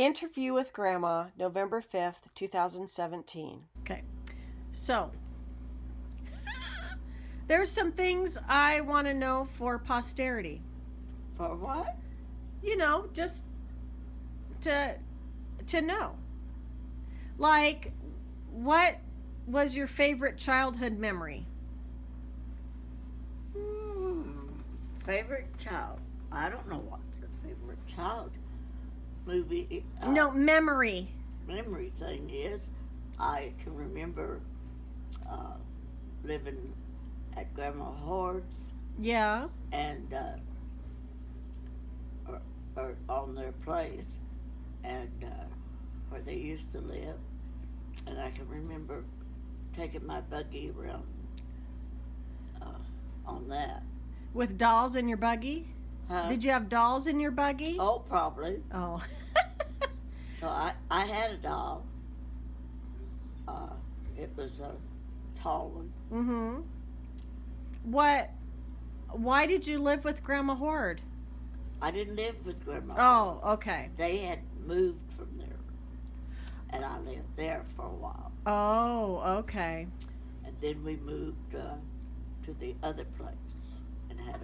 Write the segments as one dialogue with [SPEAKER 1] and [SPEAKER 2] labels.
[SPEAKER 1] Interview with Grandma, November 5th, 2017. Okay, so there's some things I want to know for posterity.
[SPEAKER 2] For what?
[SPEAKER 1] Just to know. Like, what was your favorite childhood memory?
[SPEAKER 2] Favorite child? I don't know what the favorite child movie.
[SPEAKER 1] No, memory.
[SPEAKER 2] Memory thing is. I can remember living at Grandma Hord's.
[SPEAKER 1] Yeah.
[SPEAKER 2] And or on their place, and where they used to live. And I can remember taking my buggy around on that.
[SPEAKER 1] With dolls in your buggy?
[SPEAKER 2] Huh?
[SPEAKER 1] Did you have dolls in your buggy?
[SPEAKER 2] Oh, probably.
[SPEAKER 1] Oh.
[SPEAKER 2] So I had a doll. It was a tall one.
[SPEAKER 1] Mm-hmm. Why did you live with Grandma Horde?
[SPEAKER 2] I didn't live with Grandma.
[SPEAKER 1] Oh, okay.
[SPEAKER 2] They had moved from there, and I lived there for a while.
[SPEAKER 1] Oh, okay.
[SPEAKER 2] And then we moved to the other place and had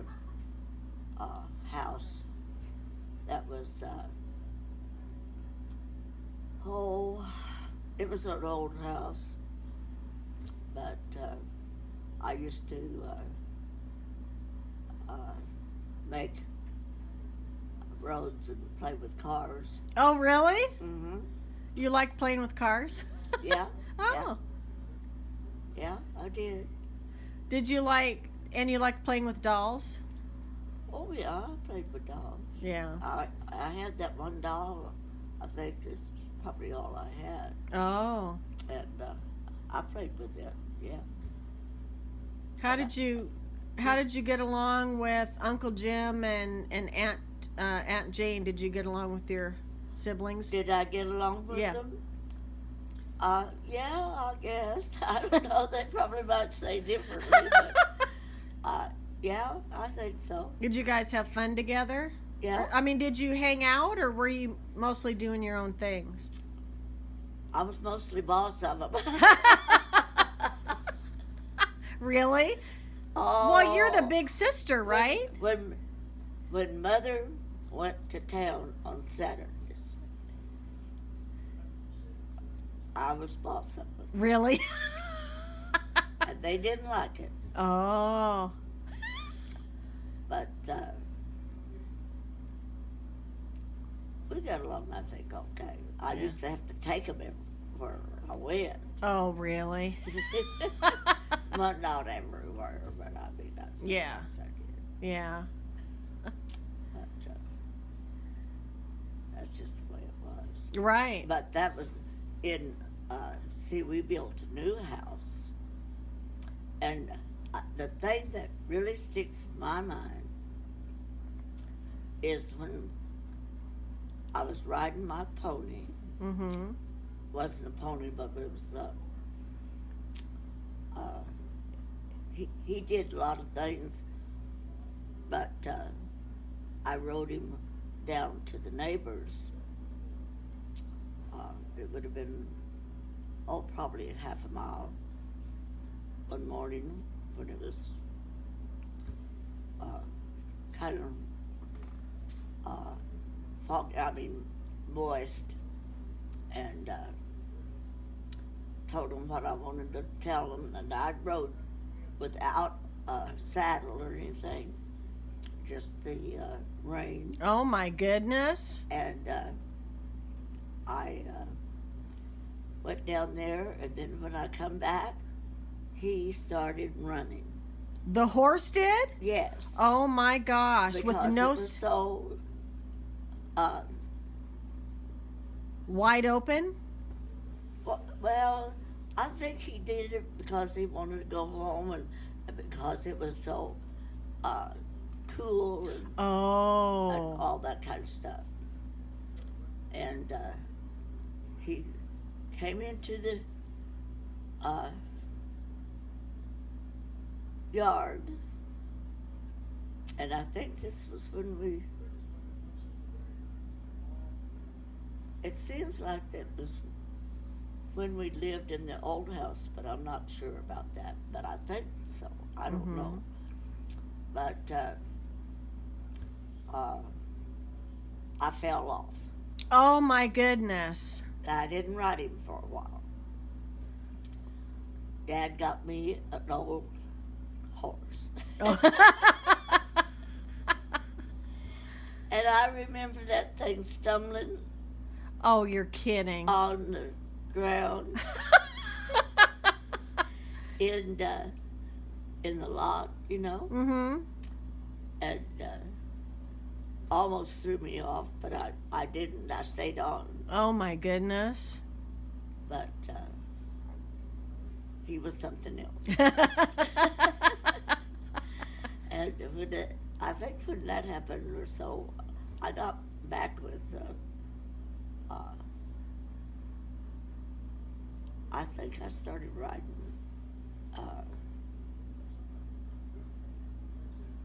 [SPEAKER 2] a house that was it was an old house, but I used to make roads and play with cars.
[SPEAKER 1] Oh, really?
[SPEAKER 2] Mm-hmm.
[SPEAKER 1] You like playing with cars?
[SPEAKER 2] Yeah.
[SPEAKER 1] Oh.
[SPEAKER 2] Yeah, I did.
[SPEAKER 1] Did you like playing with dolls?
[SPEAKER 2] Oh, yeah, I played with dolls.
[SPEAKER 1] Yeah.
[SPEAKER 2] I had that one doll, I think it's probably all I had.
[SPEAKER 1] Oh.
[SPEAKER 2] And I played with it, yeah.
[SPEAKER 1] How did you get along with Uncle Jim and Aunt Jane? Did you get along with your siblings?
[SPEAKER 2] Did I get along with them? Yeah, I guess. I don't know. They probably might say differently, but yeah, I think so.
[SPEAKER 1] Did you guys have fun together?
[SPEAKER 2] Yeah.
[SPEAKER 1] I mean, did you hang out, or were you mostly doing your own things?
[SPEAKER 2] I was mostly boss of them.
[SPEAKER 1] Really?
[SPEAKER 2] Oh.
[SPEAKER 1] Well, you're the big sister, right?
[SPEAKER 2] When Mother went to town on Saturdays, I was boss of them.
[SPEAKER 1] Really?
[SPEAKER 2] And they didn't like it.
[SPEAKER 1] Oh.
[SPEAKER 2] But we got along, I think, okay. I used to have to take them everywhere I went.
[SPEAKER 1] Oh, really?
[SPEAKER 2] Well, not everywhere, but I mean, that's
[SPEAKER 1] Yeah.
[SPEAKER 2] I did.
[SPEAKER 1] Yeah.
[SPEAKER 2] But that's just the way it was.
[SPEAKER 1] Right.
[SPEAKER 2] But that was in, we built a new house. And the thing that really sticks in my mind is when I was riding my pony.
[SPEAKER 1] Mm-hmm.
[SPEAKER 2] Wasn't a pony, but it was he did a lot of things, but I rode him down to the neighbors. It would have been probably a half a mile one morning when it was kind of moist, and told him what I wanted to tell him, and I rode without a saddle or anything, just the reins.
[SPEAKER 1] Oh my goodness!
[SPEAKER 2] And I went down there, and then when I come back, he started running.
[SPEAKER 1] The horse did?
[SPEAKER 2] Yes.
[SPEAKER 1] Oh my gosh!
[SPEAKER 2] Because
[SPEAKER 1] with no
[SPEAKER 2] it was so
[SPEAKER 1] wide open.
[SPEAKER 2] Well, I think he did it because he wanted to go home, and because it was so cool and all that kind of stuff. And he came into the yard, and I think this was when It seems like that was when we lived in the old house, but I'm not sure about that. But I think so. I don't know. But I fell off.
[SPEAKER 1] Oh my goodness.
[SPEAKER 2] And I didn't ride him for a while. Dad got me an old horse.
[SPEAKER 1] Oh.
[SPEAKER 2] And I remember that thing stumbling
[SPEAKER 1] Oh, you're kidding.
[SPEAKER 2] on the ground in the lot, you know,
[SPEAKER 1] Mm-hmm.
[SPEAKER 2] and almost threw me off, but I didn't. I stayed on.
[SPEAKER 1] Oh my goodness.
[SPEAKER 2] But he was something else. And I think when that happened or so, I got back with, I think I started riding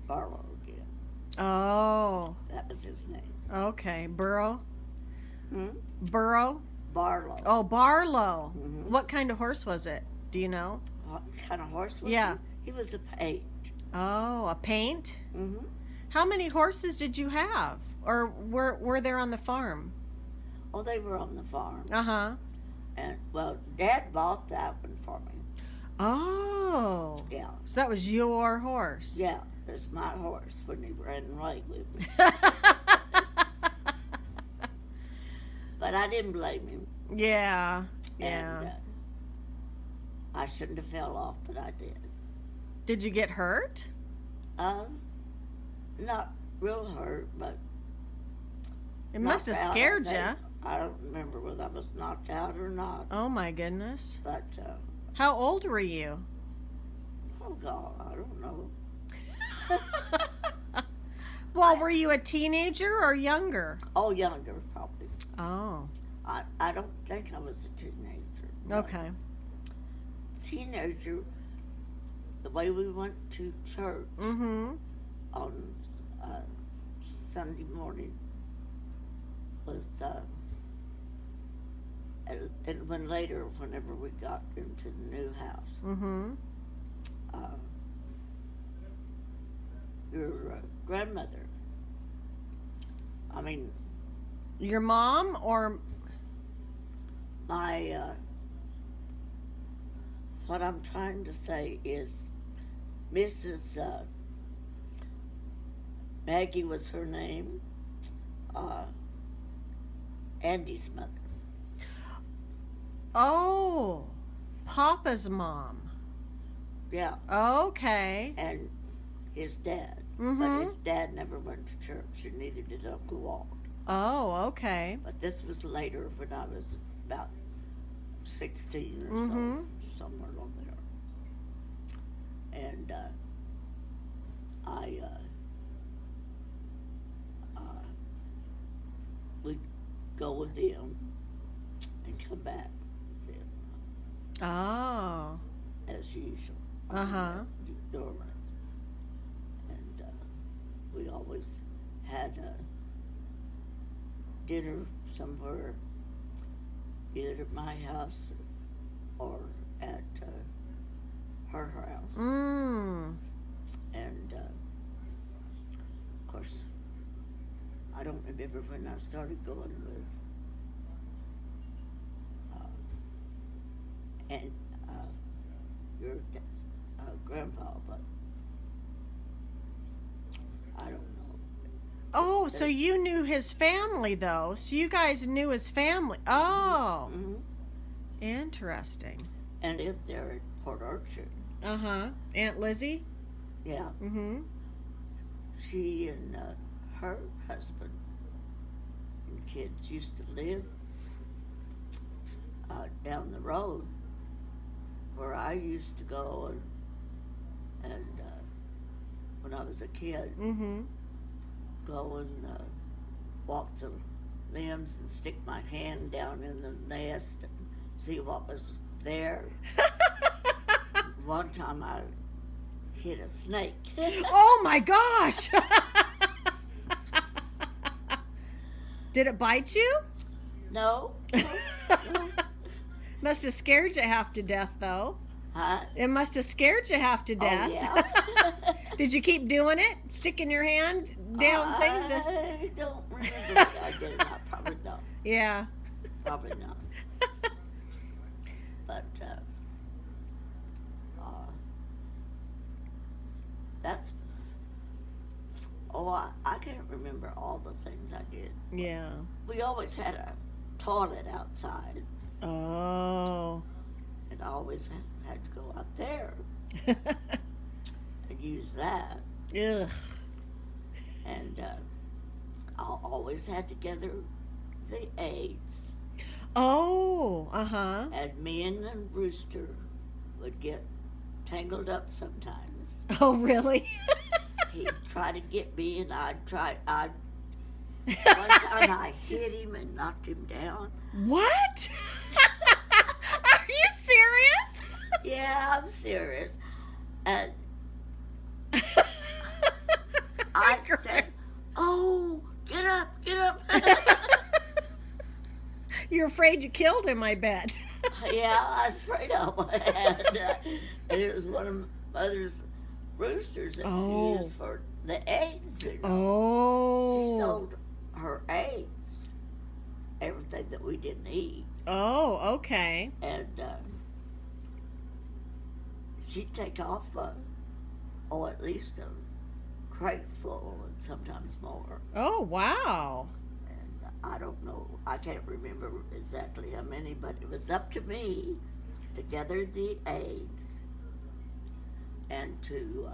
[SPEAKER 2] Barlow again.
[SPEAKER 1] Oh,
[SPEAKER 2] That was his name.
[SPEAKER 1] okay. Burrow?
[SPEAKER 2] Hmm?
[SPEAKER 1] Burrow?
[SPEAKER 2] Barlow.
[SPEAKER 1] Oh, Barlow.
[SPEAKER 2] Mhm.
[SPEAKER 1] What kind of horse was it? Do you know?
[SPEAKER 2] What kind of horse was
[SPEAKER 1] Yeah.
[SPEAKER 2] he? He was a page.
[SPEAKER 1] Oh, a paint?
[SPEAKER 2] Mm-hmm.
[SPEAKER 1] How many horses did you have? Or were there on the farm?
[SPEAKER 2] Oh, they were on the farm.
[SPEAKER 1] Uh-huh.
[SPEAKER 2] And, well, Dad bought that one for me.
[SPEAKER 1] Oh.
[SPEAKER 2] Yeah.
[SPEAKER 1] So that was your horse.
[SPEAKER 2] Yeah, that's my horse when he ran away with me. But I didn't blame him.
[SPEAKER 1] Yeah. Yeah.
[SPEAKER 2] And I shouldn't have fell off, but I did.
[SPEAKER 1] Did you get hurt?
[SPEAKER 2] Not real hurt, but
[SPEAKER 1] It must have
[SPEAKER 2] knocked out, I
[SPEAKER 1] scared
[SPEAKER 2] think.
[SPEAKER 1] you.
[SPEAKER 2] I don't remember whether I was knocked out or not,
[SPEAKER 1] Oh my goodness.
[SPEAKER 2] but
[SPEAKER 1] How old were you?
[SPEAKER 2] oh God, I don't know.
[SPEAKER 1] Well, were you a teenager or younger?
[SPEAKER 2] Oh, younger probably.
[SPEAKER 1] Oh.
[SPEAKER 2] I don't think I was a teenager. No.
[SPEAKER 1] Okay.
[SPEAKER 2] Teenager, the way we went to church
[SPEAKER 1] Mm-hmm.
[SPEAKER 2] on Sunday morning was, and when later, whenever we got into the new house,
[SPEAKER 1] Mm-hmm.
[SPEAKER 2] your grandmother, I mean,
[SPEAKER 1] Your mom or
[SPEAKER 2] my, what I'm trying to say is Mrs. Maggie was her name, Andy's mother.
[SPEAKER 1] oh, Papa's mom.
[SPEAKER 2] Yeah,
[SPEAKER 1] Okay.
[SPEAKER 2] and his dad. But
[SPEAKER 1] Mm-hmm.
[SPEAKER 2] his dad never went to church, and neither did Uncle Walt.
[SPEAKER 1] Oh, okay.
[SPEAKER 2] But this was later when I was about 16 or
[SPEAKER 1] Mhm.
[SPEAKER 2] so, somewhere along there. And we'd go with them and come back with them
[SPEAKER 1] Oh.
[SPEAKER 2] as usual.
[SPEAKER 1] Uh-huh.
[SPEAKER 2] Normally. And we always had dinner somewhere, either at my house or at her house.
[SPEAKER 1] Mm.
[SPEAKER 2] And of course, I don't remember when I started going with and your grandpa, but I don't know.
[SPEAKER 1] Oh, so you knew his family though. So you guys knew his family. Oh.
[SPEAKER 2] Hmm.
[SPEAKER 1] Interesting.
[SPEAKER 2] And lived there at Port Orchard.
[SPEAKER 1] Uh-huh. Aunt Lizzie?
[SPEAKER 2] Yeah,
[SPEAKER 1] Mm-hmm.
[SPEAKER 2] she and her husband and kids used to live down the road where I used to go and when I was a kid,
[SPEAKER 1] Mm-hmm.
[SPEAKER 2] go and walk the limbs and stick my hand down in the nest and see what was there. One time I hit a snake.
[SPEAKER 1] Oh my gosh! Did it bite you?
[SPEAKER 2] No, no, no.
[SPEAKER 1] Must have scared you half to death, though.
[SPEAKER 2] Huh?
[SPEAKER 1] It must have scared you half to death.
[SPEAKER 2] Oh, yeah.
[SPEAKER 1] Did you keep doing it? Sticking your hand down things?
[SPEAKER 2] I don't remember what I did. I probably not.
[SPEAKER 1] Yeah.
[SPEAKER 2] Probably not. But that's. Oh, I can't remember all the things I did.
[SPEAKER 1] Yeah.
[SPEAKER 2] We always had a toilet outside,
[SPEAKER 1] Oh.
[SPEAKER 2] and I always had to go out there and use that.
[SPEAKER 1] Ugh.
[SPEAKER 2] And I always had to gather the eggs.
[SPEAKER 1] Oh. Uh-huh.
[SPEAKER 2] And me and the rooster would get tangled up sometimes.
[SPEAKER 1] Oh, really?
[SPEAKER 2] He'd try to get me, and one time I hit him and knocked him down.
[SPEAKER 1] What? Are you serious?
[SPEAKER 2] Yeah, I'm serious. And I said, "Oh, get up, get up."
[SPEAKER 1] You're afraid you killed him, I bet.
[SPEAKER 2] Yeah, I was afraid of it. And it was one of Mother's roosters that
[SPEAKER 1] Oh.
[SPEAKER 2] she used for the eggs. You know?
[SPEAKER 1] Oh.
[SPEAKER 2] She sold her eggs, everything that we didn't eat.
[SPEAKER 1] Oh, okay.
[SPEAKER 2] And she'd take off, at least a crate full and sometimes more.
[SPEAKER 1] Oh, wow.
[SPEAKER 2] And I don't know, I can't remember exactly how many, but it was up to me to gather the eggs and to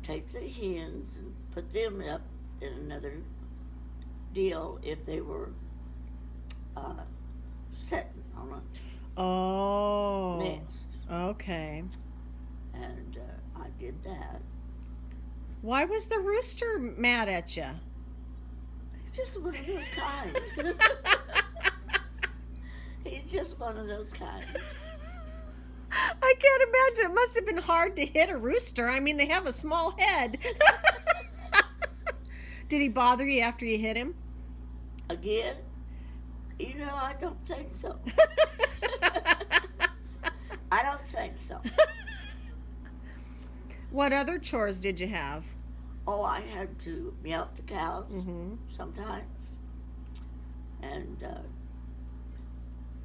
[SPEAKER 2] take the hens and put them up in another deal if they were setting on
[SPEAKER 1] Oh.
[SPEAKER 2] a nest.
[SPEAKER 1] Okay.
[SPEAKER 2] And I did that.
[SPEAKER 1] Why was the rooster mad at you?
[SPEAKER 2] Just one of those kind. He's just one of those kind.
[SPEAKER 1] I can't imagine. It must have been hard to hit a rooster. I mean, they have a small head. Did he bother you after you hit him?
[SPEAKER 2] Again? You know, I don't think so. I don't think so.
[SPEAKER 1] What other chores did you have?
[SPEAKER 2] Oh, I had to milk the cows
[SPEAKER 1] Mm-hmm.
[SPEAKER 2] sometimes. And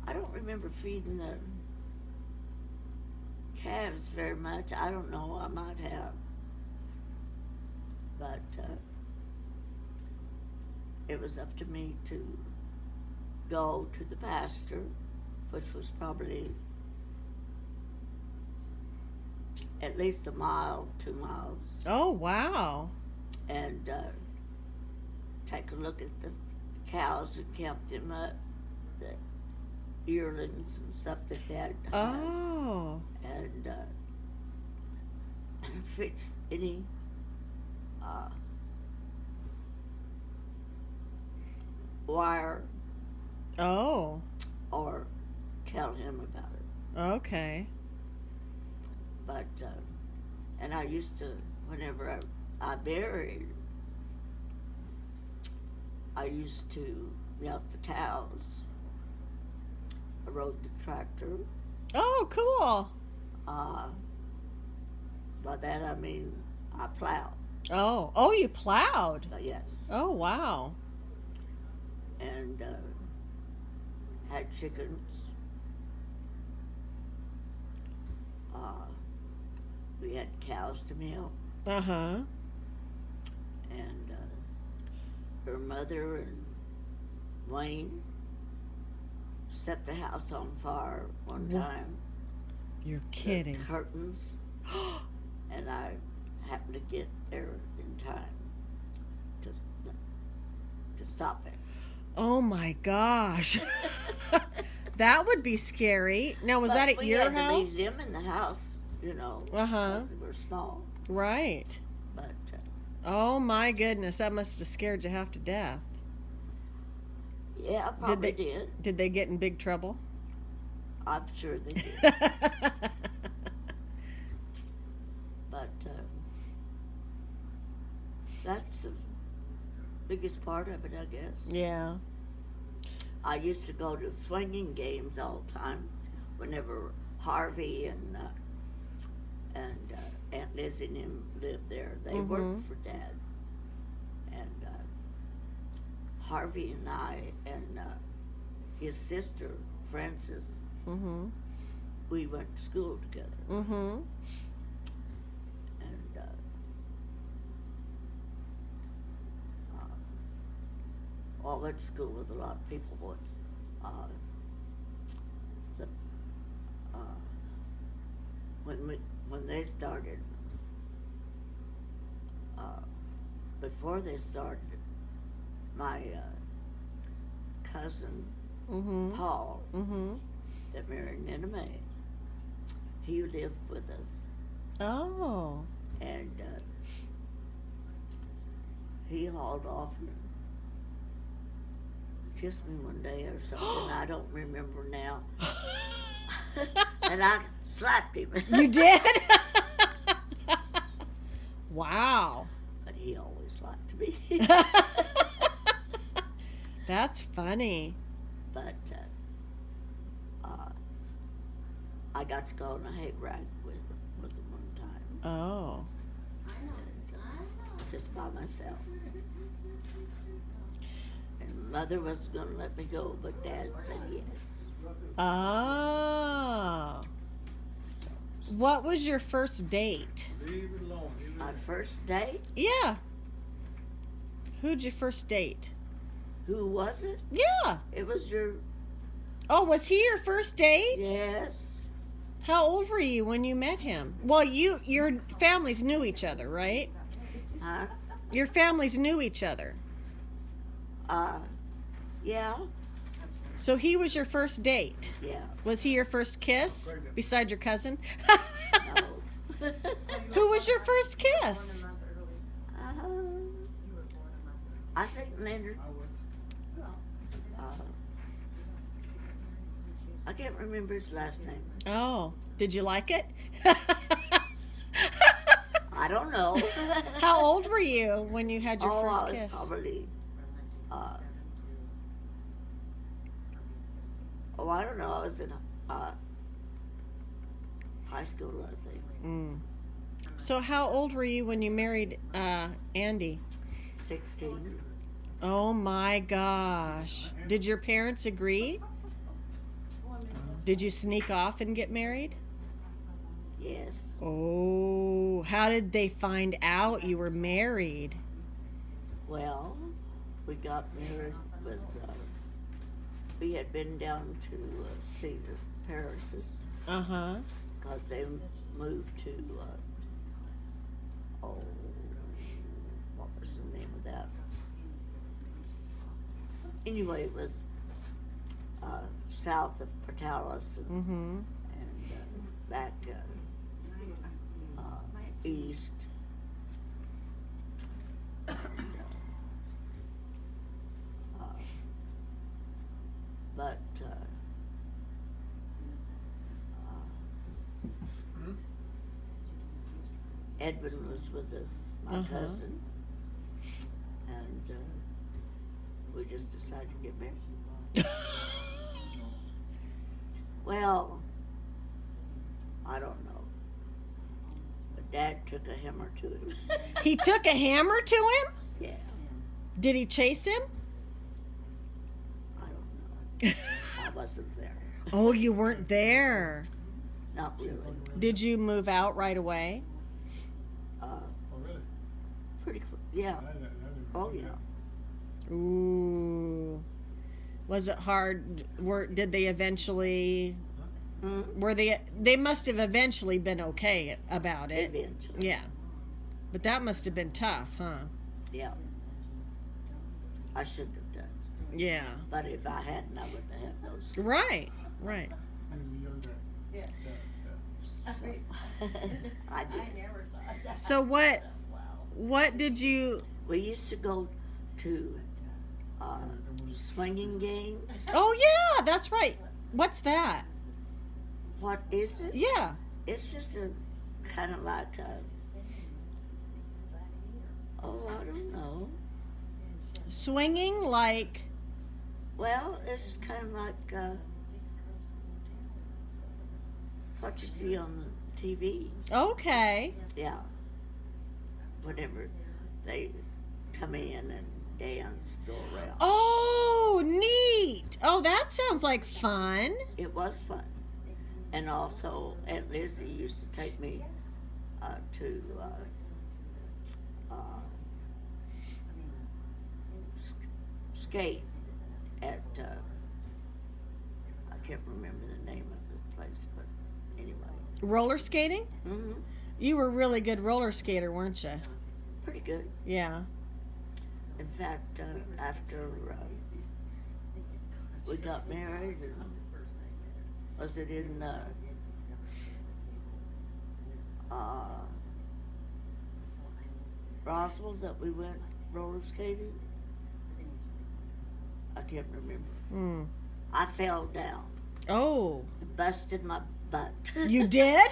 [SPEAKER 2] I don't remember feeding the calves very much. I don't know, I might have. But it was up to me to go to the pasture, which was probably at least a mile, 2 miles,
[SPEAKER 1] Oh, wow.
[SPEAKER 2] and take a look at the cows and count them up, the yearlings and stuff that Dad had,
[SPEAKER 1] Oh.
[SPEAKER 2] and fix any wire
[SPEAKER 1] Oh.
[SPEAKER 2] or tell him about it.
[SPEAKER 1] Okay.
[SPEAKER 2] But and I used to, whenever I buried, I used to milk the cows. I rode the tractor.
[SPEAKER 1] Oh, cool.
[SPEAKER 2] By that I mean I plowed.
[SPEAKER 1] Oh. Oh, you plowed.
[SPEAKER 2] Yes.
[SPEAKER 1] Oh, wow.
[SPEAKER 2] And had chickens. We had cows to milk,
[SPEAKER 1] Uh-huh.
[SPEAKER 2] and her mother and Wayne set the house on fire one
[SPEAKER 1] Wha-
[SPEAKER 2] time.
[SPEAKER 1] You're
[SPEAKER 2] The
[SPEAKER 1] kidding.
[SPEAKER 2] curtains, and I happened to get there in time to stop it.
[SPEAKER 1] Oh, my gosh. That would be scary. Now, was
[SPEAKER 2] But
[SPEAKER 1] that at
[SPEAKER 2] we
[SPEAKER 1] your
[SPEAKER 2] had to
[SPEAKER 1] house?
[SPEAKER 2] leave them in the house, you know,
[SPEAKER 1] Uh-huh.
[SPEAKER 2] because they were small.
[SPEAKER 1] Right.
[SPEAKER 2] But
[SPEAKER 1] Oh, my goodness. That must have scared you half to death.
[SPEAKER 2] yeah, I probably did.
[SPEAKER 1] Did they get in big trouble?
[SPEAKER 2] I'm sure they did. But that's biggest part of it, I guess.
[SPEAKER 1] Yeah.
[SPEAKER 2] I used to go to swinging games all the time whenever Harvey and Aunt Lizzie and him lived there. They worked for Dad. And Harvey and I and his sister, Frances, we went to school together. And I went to school with a lot of people, but when they started, before they started, my cousin Paul, that married Nina Mae, he lived with us,
[SPEAKER 1] Oh.
[SPEAKER 2] and he hauled off and kissed me one day or something. I don't remember now. And I slapped him.
[SPEAKER 1] You did? Wow.
[SPEAKER 2] But he always liked me.
[SPEAKER 1] That's funny.
[SPEAKER 2] But I got to go on a hay ride with him one time.
[SPEAKER 1] Oh.
[SPEAKER 2] Just by myself. And Mother was going to let me go, but Dad said yes.
[SPEAKER 1] Oh. What was your first date?
[SPEAKER 2] My first date?
[SPEAKER 1] Yeah. Who'd you first date?
[SPEAKER 2] Who was it?
[SPEAKER 1] Yeah.
[SPEAKER 2] It was your...
[SPEAKER 1] Oh, was he your first date?
[SPEAKER 2] Yes.
[SPEAKER 1] How old were you when you met him? Well, your families knew each other, right?
[SPEAKER 2] Huh?
[SPEAKER 1] Your families knew each other.
[SPEAKER 2] Yeah.
[SPEAKER 1] So he was your first date.
[SPEAKER 2] Yeah.
[SPEAKER 1] Was he your first kiss? Beside your cousin?
[SPEAKER 2] No.
[SPEAKER 1] Who was your first kiss?
[SPEAKER 2] I think Leonard. I can't remember his last name.
[SPEAKER 1] Oh, did you like it?
[SPEAKER 2] I don't know.
[SPEAKER 1] How old were you when you had your
[SPEAKER 2] I
[SPEAKER 1] first
[SPEAKER 2] was
[SPEAKER 1] kiss?
[SPEAKER 2] probably. I don't know. I was in high school, I think.
[SPEAKER 1] So how old were you when you married Andy?
[SPEAKER 2] 16.
[SPEAKER 1] Oh my gosh. Did your parents agree? Did you sneak off and get married?
[SPEAKER 2] Yes.
[SPEAKER 1] Oh, how did they find out you were married?
[SPEAKER 2] Well, we got married with. We had been down to see the Paris's
[SPEAKER 1] Uh-huh.
[SPEAKER 2] because they moved to. What was the name of that? Anyway, it was south of Portales and back east. But Edwin was with us, my cousin, and we just decided to get married. Well, I don't know. But Dad took a hammer to him.
[SPEAKER 1] He took a hammer to him?
[SPEAKER 2] Yeah,
[SPEAKER 1] Did he chase him?
[SPEAKER 2] I don't know. I wasn't there.
[SPEAKER 1] Oh, you weren't there.
[SPEAKER 2] Not really.
[SPEAKER 1] Did you move out right away?
[SPEAKER 2] Pretty quick. Yeah. Oh, yeah.
[SPEAKER 1] Ooh. Was it hard? Did they eventually? Were they must have eventually been okay about it.
[SPEAKER 2] Eventually.
[SPEAKER 1] Yeah. But that must have been tough, huh?
[SPEAKER 2] Yeah. I shouldn't have done.
[SPEAKER 1] Yeah.
[SPEAKER 2] But if I hadn't, I wouldn't have had those.
[SPEAKER 1] Right. Right.
[SPEAKER 2] So, I did.
[SPEAKER 1] So what did you?
[SPEAKER 2] We used to go to swinging games.
[SPEAKER 1] Oh yeah, that's right. What's that?
[SPEAKER 2] What is it?
[SPEAKER 1] Yeah.
[SPEAKER 2] It's just a kind of like a, I don't know.
[SPEAKER 1] Swinging like.
[SPEAKER 2] Well, it's kind of like what you see on the TV.
[SPEAKER 1] Okay.
[SPEAKER 2] Yeah. Whenever they come in and dance, go around.
[SPEAKER 1] Oh, neat. Oh, that sounds like fun.
[SPEAKER 2] It was fun. And also, Aunt Lizzie used to take me to skate at, I can't remember the name of the place, but anyway.
[SPEAKER 1] Roller skating?
[SPEAKER 2] Hmm.
[SPEAKER 1] You were a really good roller skater, weren't you?
[SPEAKER 2] Pretty good.
[SPEAKER 1] Yeah.
[SPEAKER 2] In fact, after we got married, and was it in Roswell that we went roller skating? I can't remember.
[SPEAKER 1] Mm.
[SPEAKER 2] I fell down
[SPEAKER 1] Oh,
[SPEAKER 2] and busted my butt.
[SPEAKER 1] you did?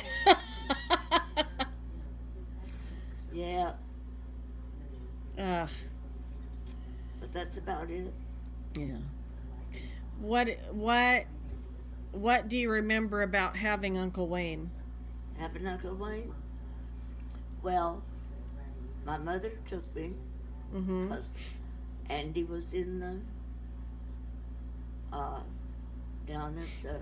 [SPEAKER 2] Yeah,
[SPEAKER 1] Ugh.
[SPEAKER 2] but that's about it.
[SPEAKER 1] Yeah. What do you remember about having Uncle Wayne?
[SPEAKER 2] Having Uncle Wayne? Well, my mother took me
[SPEAKER 1] Mm-hmm.
[SPEAKER 2] because Andy was in the down at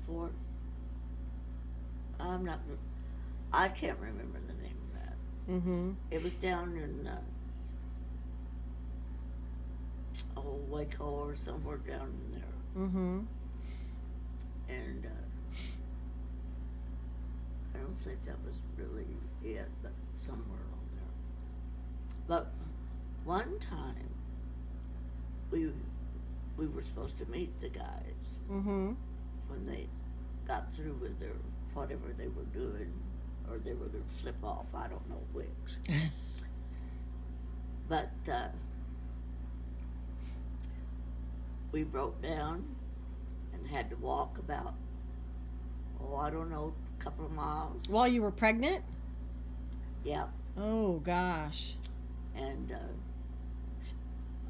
[SPEAKER 2] Fort. I can't remember the name of that.
[SPEAKER 1] Mm-hmm.
[SPEAKER 2] It was down in Waco or somewhere down in there,
[SPEAKER 1] Mm-hmm.
[SPEAKER 2] and I don't think that was really it, but somewhere on there. But one time we were supposed to meet the guys
[SPEAKER 1] Mm-hmm.
[SPEAKER 2] when they got through with their whatever they were doing, or they were going to slip off. I don't know which. But we broke down and had to walk about, I don't know, a couple of miles.
[SPEAKER 1] While you were pregnant?
[SPEAKER 2] Yeah,
[SPEAKER 1] Oh gosh.
[SPEAKER 2] and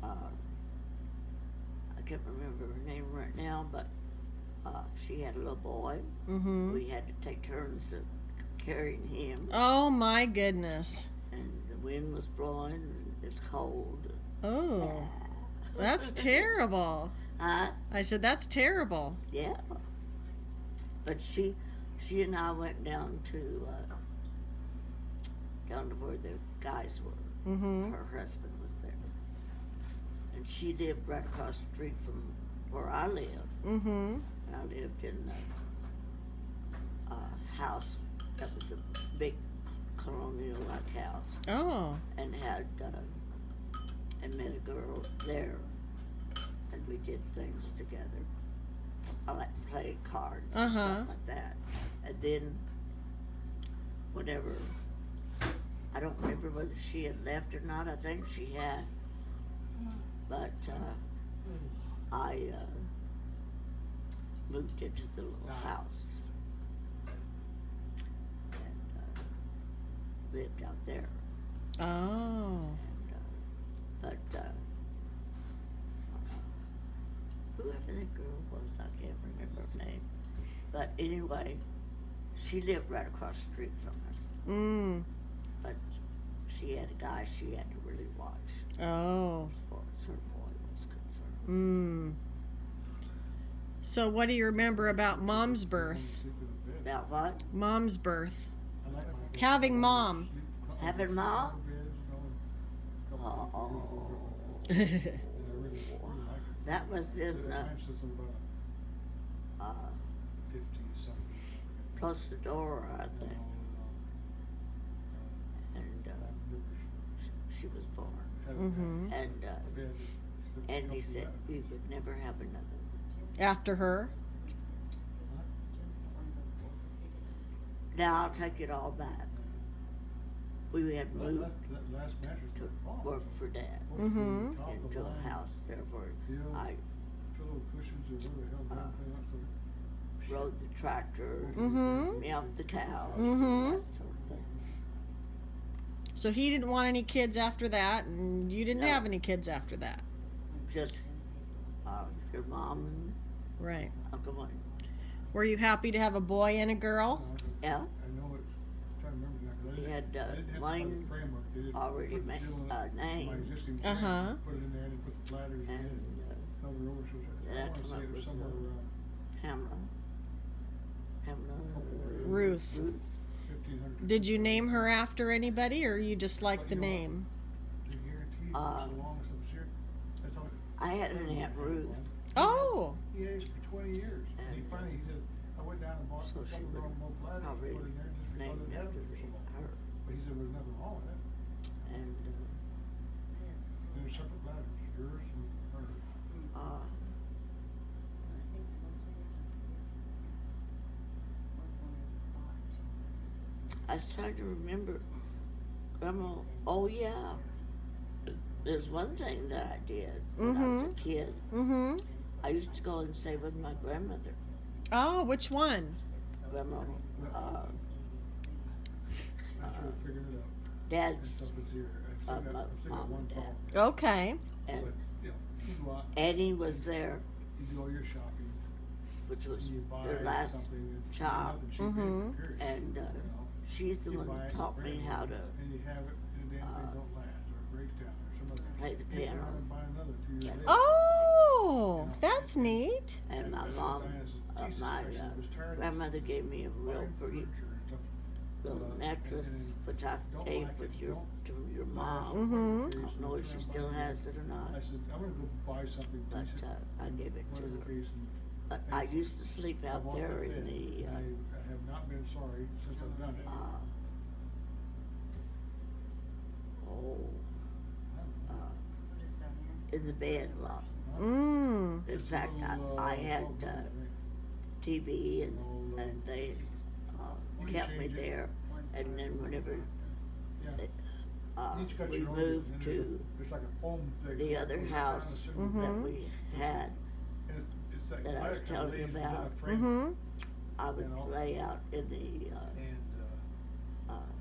[SPEAKER 2] I can't remember her name right now, but she had a little boy.
[SPEAKER 1] Mm-hmm.
[SPEAKER 2] We had to take turns of carrying him,
[SPEAKER 1] Oh my goodness.
[SPEAKER 2] and the wind was blowing, and it's cold.
[SPEAKER 1] Oh, that's terrible.
[SPEAKER 2] Huh?
[SPEAKER 1] I said that's terrible.
[SPEAKER 2] Yeah. But she and I went down to where the guys were.
[SPEAKER 1] Mm-hmm.
[SPEAKER 2] Her husband was there, and she lived right across the street from where I lived.
[SPEAKER 1] Mm-hmm.
[SPEAKER 2] And I lived in a house that was a big colonial-like house,
[SPEAKER 1] Oh.
[SPEAKER 2] and had and met a girl there, and we did things together. I like to play cards and
[SPEAKER 1] Uh-huh.
[SPEAKER 2] stuff like that. And then, whenever, I don't remember whether she had left or not. I think she had. But I moved into the little house and lived out there.
[SPEAKER 1] Oh.
[SPEAKER 2] And, but whoever that girl was, I can't remember her name. But anyway, she lived right across the street from us.
[SPEAKER 1] Mm.
[SPEAKER 2] But she had a guy she had to really watch
[SPEAKER 1] Oh.
[SPEAKER 2] as far as her boy was concerned.
[SPEAKER 1] Mm. So what do you remember about Mom's birth?
[SPEAKER 2] About what?
[SPEAKER 1] Mom's birth. Having Mom.
[SPEAKER 2] Having mom? Oh. That was in close to Dora, I think. And she was born.
[SPEAKER 1] Mm-hmm.
[SPEAKER 2] And Andy said we would never have another.
[SPEAKER 1] After her.
[SPEAKER 2] Now I'll take it all back. We had moved to work for Dad
[SPEAKER 1] Mm-hmm.
[SPEAKER 2] into a house there where I rode the tractor,
[SPEAKER 1] Mm-hmm.
[SPEAKER 2] milked the cows,
[SPEAKER 1] Mhm.
[SPEAKER 2] and that sort of thing.
[SPEAKER 1] So he didn't want any kids after that, and you didn't
[SPEAKER 2] No.
[SPEAKER 1] have any kids after that.
[SPEAKER 2] Just your mom and
[SPEAKER 1] Right.
[SPEAKER 2] Uncle Wayne.
[SPEAKER 1] Were you happy to have a boy and a girl?
[SPEAKER 2] Yeah.
[SPEAKER 3] I know it's, I'm trying to remember now, 'cause I
[SPEAKER 2] He
[SPEAKER 3] didn't-
[SPEAKER 2] had
[SPEAKER 3] I didn't have to buy the
[SPEAKER 2] Wayne
[SPEAKER 3] framework. They didn't
[SPEAKER 2] already
[SPEAKER 3] put
[SPEAKER 2] made
[SPEAKER 3] Dylan
[SPEAKER 2] a
[SPEAKER 3] in my
[SPEAKER 2] name,
[SPEAKER 3] existing
[SPEAKER 1] Uh-huh.
[SPEAKER 3] frame, put it in there and put the bladders in
[SPEAKER 2] and
[SPEAKER 3] it, cover it over, so I
[SPEAKER 2] then I
[SPEAKER 3] wanna
[SPEAKER 2] come
[SPEAKER 3] say
[SPEAKER 2] up
[SPEAKER 3] it was
[SPEAKER 2] with
[SPEAKER 3] somewhere around
[SPEAKER 2] Pamela.
[SPEAKER 1] Ruth.
[SPEAKER 3] 1,500.
[SPEAKER 1] Did you name her after anybody, or you just liked the
[SPEAKER 3] But you know what?
[SPEAKER 1] name?
[SPEAKER 3] They're guaranteed,
[SPEAKER 2] Um,
[SPEAKER 3] so long as it was here. That's all.
[SPEAKER 2] I had an Aunt Ruth.
[SPEAKER 1] Oh.
[SPEAKER 3] He had it for 20 years. And he
[SPEAKER 2] And,
[SPEAKER 3] finally, he said, I went down and bought
[SPEAKER 2] so
[SPEAKER 3] a
[SPEAKER 2] she
[SPEAKER 3] couple
[SPEAKER 2] would
[SPEAKER 3] of more bladders,
[SPEAKER 2] probably
[SPEAKER 3] put in there just because
[SPEAKER 2] named
[SPEAKER 3] it had
[SPEAKER 2] after
[SPEAKER 3] it for so long.
[SPEAKER 2] her.
[SPEAKER 3] But he said there was nothing wrong with it.
[SPEAKER 2] And
[SPEAKER 3] They're separate bladders, yours and hers.
[SPEAKER 2] I was trying to remember. Grandma. Oh yeah. There's one thing that I did when I was a kid.
[SPEAKER 1] Mm-hmm.
[SPEAKER 2] I used to go and stay with my grandmother.
[SPEAKER 1] Oh, which one?
[SPEAKER 2] Grandma.
[SPEAKER 3] I'm sure I figured it out. That
[SPEAKER 2] Dad's
[SPEAKER 3] stuff is here.
[SPEAKER 2] my
[SPEAKER 3] I've still got
[SPEAKER 2] mom
[SPEAKER 3] one
[SPEAKER 2] and dad.
[SPEAKER 3] call.
[SPEAKER 1] Okay.
[SPEAKER 2] And
[SPEAKER 3] But, you know, you go out,
[SPEAKER 2] Annie was there,
[SPEAKER 3] you do all your shopping,
[SPEAKER 2] which was
[SPEAKER 3] and you buy
[SPEAKER 2] their last
[SPEAKER 3] something, and
[SPEAKER 2] child.
[SPEAKER 3] nothing cheap anyway, period.
[SPEAKER 2] And
[SPEAKER 3] You know?
[SPEAKER 2] she's the
[SPEAKER 3] You
[SPEAKER 2] one
[SPEAKER 3] buy
[SPEAKER 2] that
[SPEAKER 3] it,
[SPEAKER 2] taught
[SPEAKER 3] bring
[SPEAKER 2] me
[SPEAKER 3] it
[SPEAKER 2] how
[SPEAKER 3] home,
[SPEAKER 2] to
[SPEAKER 3] and you have it, and the damn thing don't last, or it breaks down, or some other.
[SPEAKER 2] play the
[SPEAKER 3] You turn
[SPEAKER 2] piano.
[SPEAKER 3] around and buy another a few years later.
[SPEAKER 1] Oh, that's neat.
[SPEAKER 2] And my
[SPEAKER 3] that's
[SPEAKER 2] mom,
[SPEAKER 3] what Diana said, Jesus
[SPEAKER 2] my
[SPEAKER 3] Christ, it was tiring of
[SPEAKER 2] grandmother gave me a real
[SPEAKER 3] buying
[SPEAKER 2] pretty
[SPEAKER 3] furniture and stuff.
[SPEAKER 2] little mattress, which I
[SPEAKER 3] Don't
[SPEAKER 2] gave
[SPEAKER 3] like
[SPEAKER 2] with
[SPEAKER 3] it,
[SPEAKER 2] your
[SPEAKER 3] don't
[SPEAKER 2] to your
[SPEAKER 3] buy it.
[SPEAKER 2] mom.
[SPEAKER 1] Mhm.
[SPEAKER 2] I don't know if she still has it or not,
[SPEAKER 3] I said, I'm gonna go buy something,
[SPEAKER 2] but
[SPEAKER 3] please.
[SPEAKER 2] I gave it to
[SPEAKER 3] Whatever the
[SPEAKER 2] her.
[SPEAKER 3] case, and
[SPEAKER 2] But I used to sleep
[SPEAKER 3] I
[SPEAKER 2] out
[SPEAKER 3] bought
[SPEAKER 2] there
[SPEAKER 3] that
[SPEAKER 2] in
[SPEAKER 3] bed,
[SPEAKER 2] the
[SPEAKER 3] and I have not been sorry since I've done it.
[SPEAKER 2] oh in the bed a lot.
[SPEAKER 1] Mm.
[SPEAKER 2] In
[SPEAKER 3] Just a
[SPEAKER 2] fact,
[SPEAKER 3] little,
[SPEAKER 2] I had
[SPEAKER 3] 12 months, I think.
[SPEAKER 2] TV
[SPEAKER 3] Little,
[SPEAKER 2] and they
[SPEAKER 3] you can
[SPEAKER 2] kept me
[SPEAKER 3] change it.
[SPEAKER 2] there. And then whenever
[SPEAKER 3] Yeah.
[SPEAKER 2] they,
[SPEAKER 3] Each got
[SPEAKER 2] we
[SPEAKER 3] your own,
[SPEAKER 2] moved
[SPEAKER 3] and
[SPEAKER 2] to
[SPEAKER 3] there's like a foam thing.
[SPEAKER 2] the
[SPEAKER 3] that
[SPEAKER 2] other
[SPEAKER 3] goes
[SPEAKER 2] house
[SPEAKER 3] down the center
[SPEAKER 2] that
[SPEAKER 3] of the
[SPEAKER 2] we
[SPEAKER 3] bed.
[SPEAKER 2] had,
[SPEAKER 3] And it's like
[SPEAKER 2] that I
[SPEAKER 3] glass
[SPEAKER 2] was
[SPEAKER 3] kinda
[SPEAKER 2] telling you
[SPEAKER 3] lays within a
[SPEAKER 2] about.
[SPEAKER 3] frame.
[SPEAKER 1] Mm-hmm.
[SPEAKER 2] I would
[SPEAKER 3] You know.
[SPEAKER 2] lay out in the
[SPEAKER 3] And,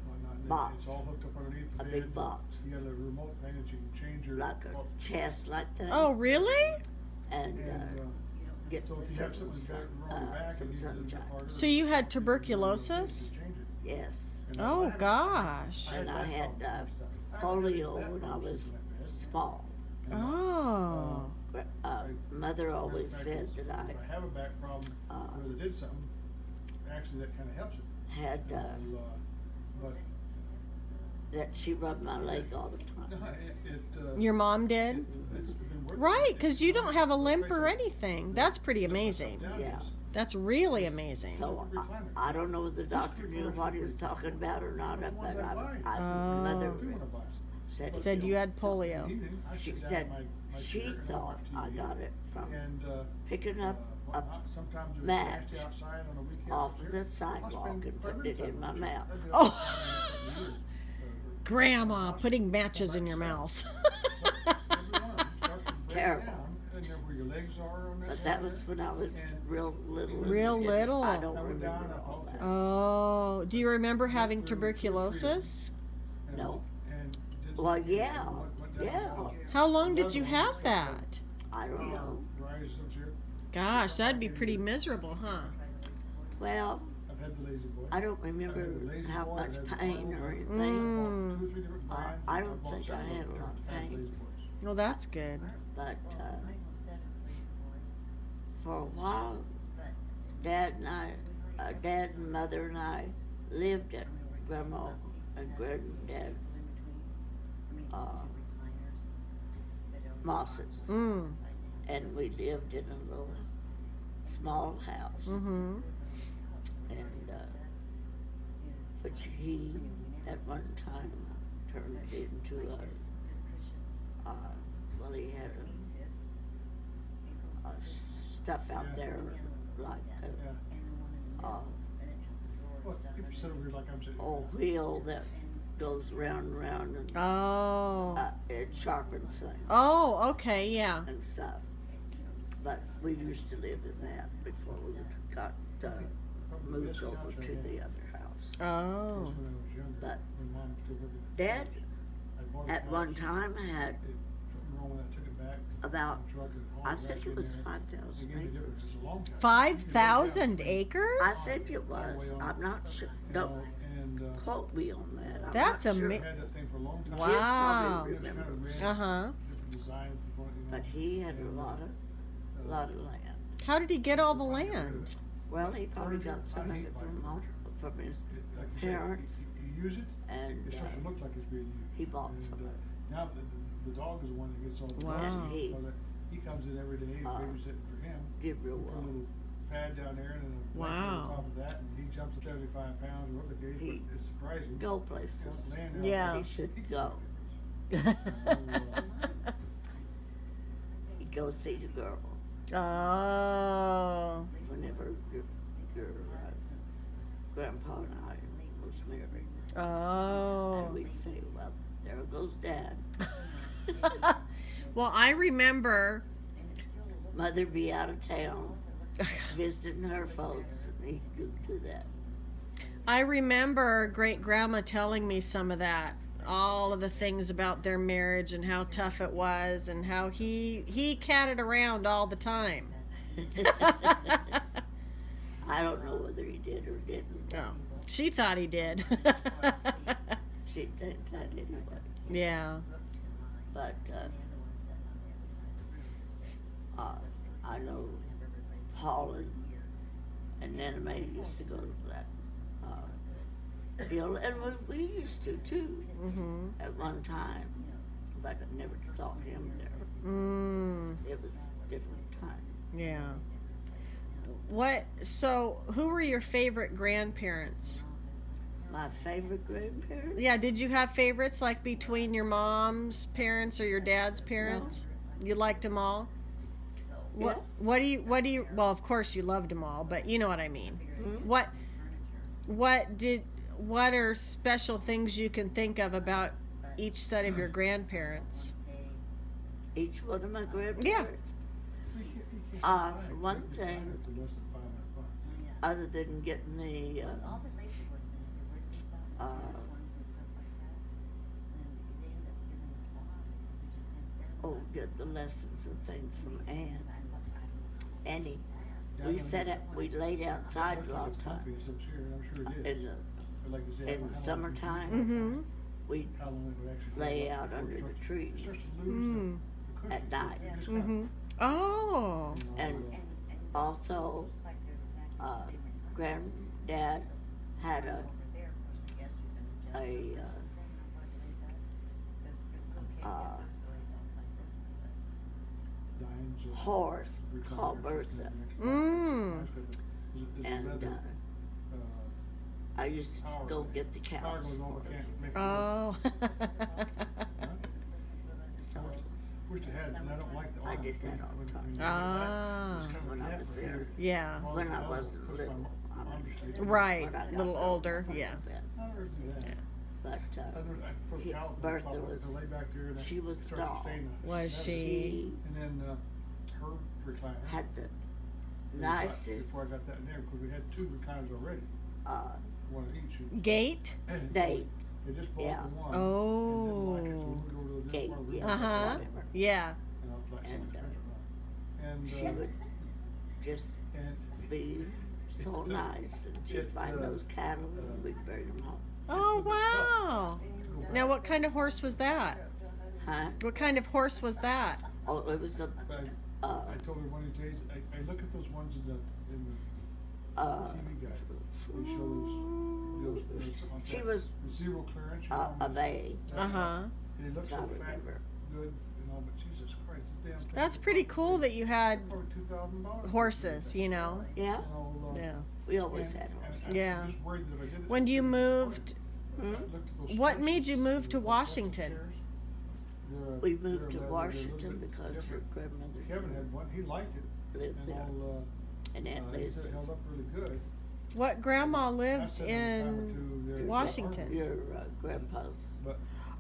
[SPEAKER 3] whatnot, and
[SPEAKER 2] box,
[SPEAKER 3] it's all hooked up underneath the
[SPEAKER 2] a
[SPEAKER 3] bed.
[SPEAKER 2] big box,
[SPEAKER 3] You got a remote thing that you can change your.
[SPEAKER 2] like a chest like that.
[SPEAKER 1] Oh, really?
[SPEAKER 2] And
[SPEAKER 3] And,
[SPEAKER 2] get
[SPEAKER 3] so if you have
[SPEAKER 2] some,
[SPEAKER 3] something wrong with your back,
[SPEAKER 2] some
[SPEAKER 3] it needs a little bit
[SPEAKER 2] sunshine.
[SPEAKER 3] harder.
[SPEAKER 1] So you had
[SPEAKER 3] You
[SPEAKER 1] tuberculosis?
[SPEAKER 3] can change it.
[SPEAKER 2] Yes.
[SPEAKER 3] And
[SPEAKER 1] Oh,
[SPEAKER 3] I had-
[SPEAKER 1] gosh.
[SPEAKER 2] And I
[SPEAKER 3] back
[SPEAKER 2] had
[SPEAKER 3] problems and stuff. I had
[SPEAKER 2] polio
[SPEAKER 3] back
[SPEAKER 2] when I
[SPEAKER 3] problems
[SPEAKER 2] was
[SPEAKER 3] since that bed.
[SPEAKER 2] small.
[SPEAKER 3] You know?
[SPEAKER 1] Oh.
[SPEAKER 2] Mother always
[SPEAKER 3] Matter of
[SPEAKER 2] said
[SPEAKER 3] fact,
[SPEAKER 2] that
[SPEAKER 3] if I have a back problem where they did something, actually that kinda helps it.
[SPEAKER 2] had
[SPEAKER 3] You know, but,
[SPEAKER 2] that she rubbed my leg all the
[SPEAKER 3] no,
[SPEAKER 2] time.
[SPEAKER 1] Your mom did?
[SPEAKER 3] it's been working.
[SPEAKER 1] Right, because you don't have a limp or anything. That's pretty
[SPEAKER 3] Lift
[SPEAKER 1] amazing.
[SPEAKER 3] myself down,
[SPEAKER 2] Yeah.
[SPEAKER 3] it's-
[SPEAKER 1] That's really amazing.
[SPEAKER 2] So I don't know if the doctor knew what he was talking about or not, but mother
[SPEAKER 3] I do wanna buy some.
[SPEAKER 1] Said you had
[SPEAKER 3] In the
[SPEAKER 1] polio.
[SPEAKER 3] evening, I
[SPEAKER 2] She
[SPEAKER 3] sit down
[SPEAKER 2] said
[SPEAKER 3] in my
[SPEAKER 2] she
[SPEAKER 3] chair and
[SPEAKER 2] thought
[SPEAKER 3] watch
[SPEAKER 2] I
[SPEAKER 3] TV.
[SPEAKER 2] got it from
[SPEAKER 3] And,
[SPEAKER 2] picking up a
[SPEAKER 3] whatnot. Sometimes if it's
[SPEAKER 2] match
[SPEAKER 3] nasty outside on a weekend
[SPEAKER 2] off
[SPEAKER 3] up
[SPEAKER 2] of
[SPEAKER 3] here,
[SPEAKER 2] the
[SPEAKER 3] I'll
[SPEAKER 2] sidewalk
[SPEAKER 3] spend
[SPEAKER 2] and
[SPEAKER 3] quite a
[SPEAKER 2] putting
[SPEAKER 3] bit
[SPEAKER 2] it
[SPEAKER 3] of
[SPEAKER 2] in
[SPEAKER 3] time
[SPEAKER 2] my
[SPEAKER 3] on
[SPEAKER 2] mouth.
[SPEAKER 3] it.
[SPEAKER 1] Oh.
[SPEAKER 3] I've been out
[SPEAKER 1] Grandma putting matches in your mouth.
[SPEAKER 2] Terrible.
[SPEAKER 3] And then where your legs are on that
[SPEAKER 2] But
[SPEAKER 3] side
[SPEAKER 2] that
[SPEAKER 3] there.
[SPEAKER 2] was when I was real little.
[SPEAKER 1] Real little?
[SPEAKER 2] I don't
[SPEAKER 3] I went down,
[SPEAKER 2] remember
[SPEAKER 3] I
[SPEAKER 2] all
[SPEAKER 3] thought,
[SPEAKER 2] that.
[SPEAKER 1] Oh, do you remember having tuberculosis?
[SPEAKER 3] And-
[SPEAKER 2] No.
[SPEAKER 3] and didn't-
[SPEAKER 2] Well, yeah,
[SPEAKER 3] went down
[SPEAKER 2] yeah.
[SPEAKER 3] and
[SPEAKER 1] How long did you have that?
[SPEAKER 2] I don't know.
[SPEAKER 3] rise up here.
[SPEAKER 1] Gosh, that'd be pretty miserable, huh?
[SPEAKER 2] Well,
[SPEAKER 3] I've had the lazy boy.
[SPEAKER 2] I don't remember
[SPEAKER 3] I've had the lazy
[SPEAKER 2] how
[SPEAKER 3] boy,
[SPEAKER 2] much
[SPEAKER 3] I've had the
[SPEAKER 2] pain
[SPEAKER 3] Bible
[SPEAKER 2] or
[SPEAKER 3] boy.
[SPEAKER 2] anything.
[SPEAKER 1] Mm.
[SPEAKER 3] 2 or 3 different brands.
[SPEAKER 2] I
[SPEAKER 3] I've
[SPEAKER 2] don't
[SPEAKER 3] bought
[SPEAKER 2] think I
[SPEAKER 3] several
[SPEAKER 2] had a
[SPEAKER 3] different
[SPEAKER 2] lot of
[SPEAKER 3] kinds
[SPEAKER 2] pain.
[SPEAKER 3] lazy boys.
[SPEAKER 1] Well, that's good.
[SPEAKER 2] But for a while, Dad and Mother and I lived at Grandma and Granddad Moss's,
[SPEAKER 1] Mm.
[SPEAKER 2] and we lived in a little small house.
[SPEAKER 1] Mm-hmm.
[SPEAKER 2] And which he at one time turned into well, he had stuff out
[SPEAKER 3] Yeah.
[SPEAKER 2] there like
[SPEAKER 3] Yeah. Well, you sit over here like I'm sitting.
[SPEAKER 2] a wheel that goes round and round and
[SPEAKER 1] Oh.
[SPEAKER 2] it sharpens things
[SPEAKER 1] Oh, okay, yeah.
[SPEAKER 2] and stuff. But we used to live in that before we got moved over to the other house.
[SPEAKER 3] Of
[SPEAKER 1] Oh.
[SPEAKER 3] course, when I was younger,
[SPEAKER 2] But
[SPEAKER 3] when Mom was still working
[SPEAKER 2] Dad,
[SPEAKER 3] I bought a
[SPEAKER 2] at
[SPEAKER 3] car,
[SPEAKER 2] one time, had
[SPEAKER 3] something wrong with that, took it back.
[SPEAKER 2] about,
[SPEAKER 3] the truck and
[SPEAKER 2] I
[SPEAKER 3] hauled
[SPEAKER 2] think
[SPEAKER 3] back
[SPEAKER 2] it
[SPEAKER 3] in
[SPEAKER 2] was
[SPEAKER 3] there.
[SPEAKER 2] 5,000
[SPEAKER 3] Again, the
[SPEAKER 2] acres.
[SPEAKER 3] difference is a long time.
[SPEAKER 1] 5,000
[SPEAKER 3] I
[SPEAKER 1] acres?
[SPEAKER 2] I think it was. I'm not sure. Don't quote me on that. I'm
[SPEAKER 1] That's
[SPEAKER 2] not sure.
[SPEAKER 1] ama-
[SPEAKER 3] Had that thing for a long time.
[SPEAKER 1] Wow.
[SPEAKER 2] Jim probably
[SPEAKER 3] Just kind of
[SPEAKER 2] remembers.
[SPEAKER 3] ran
[SPEAKER 1] Uh-huh.
[SPEAKER 3] different designs and what, you know,
[SPEAKER 2] But he had a
[SPEAKER 3] and,
[SPEAKER 2] lot of land.
[SPEAKER 1] How did he get all the land?
[SPEAKER 2] Well, he probably
[SPEAKER 3] Furniture,
[SPEAKER 2] got some
[SPEAKER 3] I
[SPEAKER 2] of
[SPEAKER 3] hate
[SPEAKER 2] it
[SPEAKER 3] buying
[SPEAKER 2] from his
[SPEAKER 3] like you say,
[SPEAKER 2] parents,
[SPEAKER 3] you use it,
[SPEAKER 2] and
[SPEAKER 3] it starts to look like it's being used.
[SPEAKER 2] he bought
[SPEAKER 3] And,
[SPEAKER 2] some of it.
[SPEAKER 3] Now the dog is the one that gets all the
[SPEAKER 1] Wow.
[SPEAKER 3] dogs.
[SPEAKER 2] And
[SPEAKER 3] He comes in every day, babysitting for him.
[SPEAKER 2] did real
[SPEAKER 3] Put a
[SPEAKER 2] well.
[SPEAKER 3] little pad down there and then a blanket
[SPEAKER 1] Wow.
[SPEAKER 3] on top of that, and he jumps to 75 pounds or whatever the case,
[SPEAKER 2] He
[SPEAKER 3] but it's surprising.
[SPEAKER 2] Go places.
[SPEAKER 3] Land out
[SPEAKER 1] Yeah.
[SPEAKER 2] He should go. He go see the girl
[SPEAKER 1] Oh.
[SPEAKER 2] whenever your grandpa and I was married.
[SPEAKER 1] Oh.
[SPEAKER 2] And we'd say, well, there goes Dad.
[SPEAKER 1] Well, I remember.
[SPEAKER 2] Mother'd be out of town visiting her folks, and he'd do that.
[SPEAKER 1] I remember great grandma telling me some of that. All of the things about their marriage and how tough it was and how he catted around all the time.
[SPEAKER 2] I don't know whether he did or didn't.
[SPEAKER 1] Oh, she thought he did.
[SPEAKER 2] She'd think that anyway.
[SPEAKER 1] Yeah.
[SPEAKER 2] But I know Paul and Nana Mae used to go to that deal, and we used to too
[SPEAKER 1] Mhm.
[SPEAKER 2] at one time, but I never saw him there.
[SPEAKER 1] Mm.
[SPEAKER 2] It was a different time.
[SPEAKER 1] Yeah. So who were your favorite grandparents?
[SPEAKER 2] My favorite grandparents?
[SPEAKER 1] Yeah, did you have favorites like between your mom's parents or your dad's parents? You liked them all?
[SPEAKER 2] Yeah.
[SPEAKER 1] What do you well, of course you loved them all, but you know what I mean.
[SPEAKER 2] Hmm?
[SPEAKER 1] What are special things you can think of about each set of your grandparents?
[SPEAKER 2] Each one of my grandparents? For one thing, other than getting the get the lessons and things from Annie. We laid outside a lot of times. In the summertime,
[SPEAKER 1] Mm-hmm.
[SPEAKER 2] we'd lay out under the trees
[SPEAKER 1] Mm.
[SPEAKER 2] at night.
[SPEAKER 1] Mm-hmm. Oh.
[SPEAKER 2] And also, Granddad had a horse called Bertha.
[SPEAKER 1] Mm.
[SPEAKER 2] And I used to go get the cows for her.
[SPEAKER 1] Oh.
[SPEAKER 2] So
[SPEAKER 3] Wish I had, and I don't like the
[SPEAKER 2] I
[SPEAKER 3] orange.
[SPEAKER 2] did that all the time.
[SPEAKER 1] Ah.
[SPEAKER 2] When I was there.
[SPEAKER 1] Yeah.
[SPEAKER 2] When I wasn't little.
[SPEAKER 1] Right.
[SPEAKER 2] When I got
[SPEAKER 1] A little older.
[SPEAKER 2] quite a
[SPEAKER 1] Yeah.
[SPEAKER 2] bit. But Bertha was, she was a doll.
[SPEAKER 1] Was she?
[SPEAKER 2] She
[SPEAKER 3] And then her recliner.
[SPEAKER 2] had the
[SPEAKER 3] Before
[SPEAKER 2] nicest
[SPEAKER 3] I got that in there, because we had two recliners already, one of each.
[SPEAKER 1] Gate?
[SPEAKER 2] date.
[SPEAKER 3] They just bought
[SPEAKER 2] Yeah.
[SPEAKER 3] the one.
[SPEAKER 1] Oh.
[SPEAKER 3] And didn't like it, so we moved over to this
[SPEAKER 2] Gate,
[SPEAKER 3] one. We
[SPEAKER 2] yeah.
[SPEAKER 3] got
[SPEAKER 1] Uh-huh.
[SPEAKER 2] Whatever.
[SPEAKER 1] Yeah.
[SPEAKER 3] And I was like,
[SPEAKER 2] And,
[SPEAKER 3] so much and
[SPEAKER 2] She would just
[SPEAKER 3] and
[SPEAKER 2] be so nice, and she'd find those cattle and we'd bring them home.
[SPEAKER 1] Oh, wow. Now, what kind of horse was that?
[SPEAKER 2] Huh?
[SPEAKER 1] What kind of horse was that?
[SPEAKER 2] Oh, it was a,
[SPEAKER 3] But I told her one of these days, I look at those ones in the TV guide. They show those on
[SPEAKER 2] she
[SPEAKER 3] that
[SPEAKER 2] was
[SPEAKER 3] zero clearance. you
[SPEAKER 2] a
[SPEAKER 3] know,
[SPEAKER 2] bay.
[SPEAKER 1] Uh-huh.
[SPEAKER 3] And it looks
[SPEAKER 2] I
[SPEAKER 3] so fat,
[SPEAKER 2] remember.
[SPEAKER 3] good, and all, but Jesus Christ, this damn thing.
[SPEAKER 1] That's
[SPEAKER 3] is
[SPEAKER 1] pretty
[SPEAKER 3] probably-
[SPEAKER 1] cool that you had
[SPEAKER 3] Probably $2,000.
[SPEAKER 1] horses, you know?
[SPEAKER 2] Yeah,
[SPEAKER 1] Yeah.
[SPEAKER 2] we always
[SPEAKER 3] And-
[SPEAKER 2] had
[SPEAKER 3] and
[SPEAKER 2] horses.
[SPEAKER 3] I was
[SPEAKER 1] Yeah.
[SPEAKER 3] just worried that if I did it,
[SPEAKER 1] When you
[SPEAKER 3] it's
[SPEAKER 1] moved,
[SPEAKER 2] Hmm?
[SPEAKER 3] I looked at those
[SPEAKER 1] what
[SPEAKER 3] horses,
[SPEAKER 1] made you move to
[SPEAKER 3] those
[SPEAKER 1] Washington?
[SPEAKER 3] chairs,
[SPEAKER 2] We
[SPEAKER 3] they're
[SPEAKER 2] moved to
[SPEAKER 3] leather, they're a
[SPEAKER 2] Washington
[SPEAKER 3] little bit
[SPEAKER 2] because your
[SPEAKER 3] different.
[SPEAKER 2] grandmother
[SPEAKER 3] Kevin had one, he liked it,
[SPEAKER 2] lived
[SPEAKER 3] and
[SPEAKER 2] there,
[SPEAKER 3] all,
[SPEAKER 2] and Aunt
[SPEAKER 3] he said
[SPEAKER 2] Liz.
[SPEAKER 3] it held up really good.
[SPEAKER 1] What grandma
[SPEAKER 3] I
[SPEAKER 1] lived
[SPEAKER 3] sent him a time or
[SPEAKER 1] in
[SPEAKER 3] two there.
[SPEAKER 1] Washington?
[SPEAKER 2] Your grandpa's
[SPEAKER 3] But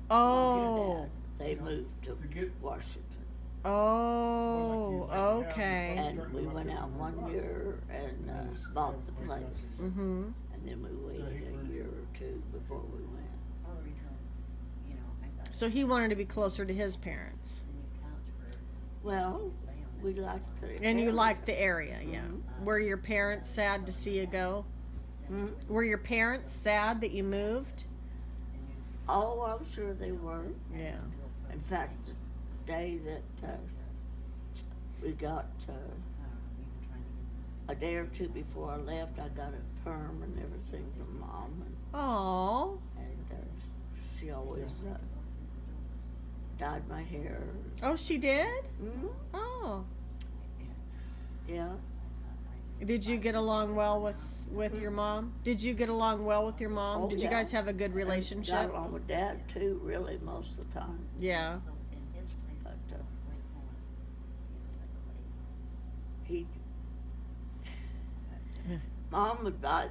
[SPEAKER 1] Oh.
[SPEAKER 2] dad, they moved to
[SPEAKER 3] to get,
[SPEAKER 2] Washington.
[SPEAKER 1] Oh, okay.
[SPEAKER 2] And we went out one year and bought the place.
[SPEAKER 1] Mm-hmm.
[SPEAKER 2] And then we waited a year or two before we went.
[SPEAKER 1] So he wanted to be closer to his parents.
[SPEAKER 2] Well, we liked the
[SPEAKER 1] And you
[SPEAKER 2] area.
[SPEAKER 1] liked the area, yeah.
[SPEAKER 2] Mhm.
[SPEAKER 1] Were your parents sad to see you go?
[SPEAKER 2] Hmm?
[SPEAKER 1] Were your parents sad that you moved?
[SPEAKER 2] Oh, I'm sure they were.
[SPEAKER 1] Yeah.
[SPEAKER 2] In fact, the day that we got, a day or two before I left, I got a perm and everything from Mom,
[SPEAKER 1] Oh.
[SPEAKER 2] and she always dyed my hair.
[SPEAKER 1] Oh, she did?
[SPEAKER 2] Hmm?
[SPEAKER 1] Oh.
[SPEAKER 2] Yeah.
[SPEAKER 1] Did you get along well with your mom? Did you get along well with your mom?
[SPEAKER 2] Oh,
[SPEAKER 1] Did you
[SPEAKER 2] yeah.
[SPEAKER 1] guys have a good
[SPEAKER 2] Got
[SPEAKER 1] relationship?
[SPEAKER 2] along with Dad too, really, most of the time.
[SPEAKER 1] Yeah.
[SPEAKER 2] But he, Mom would buy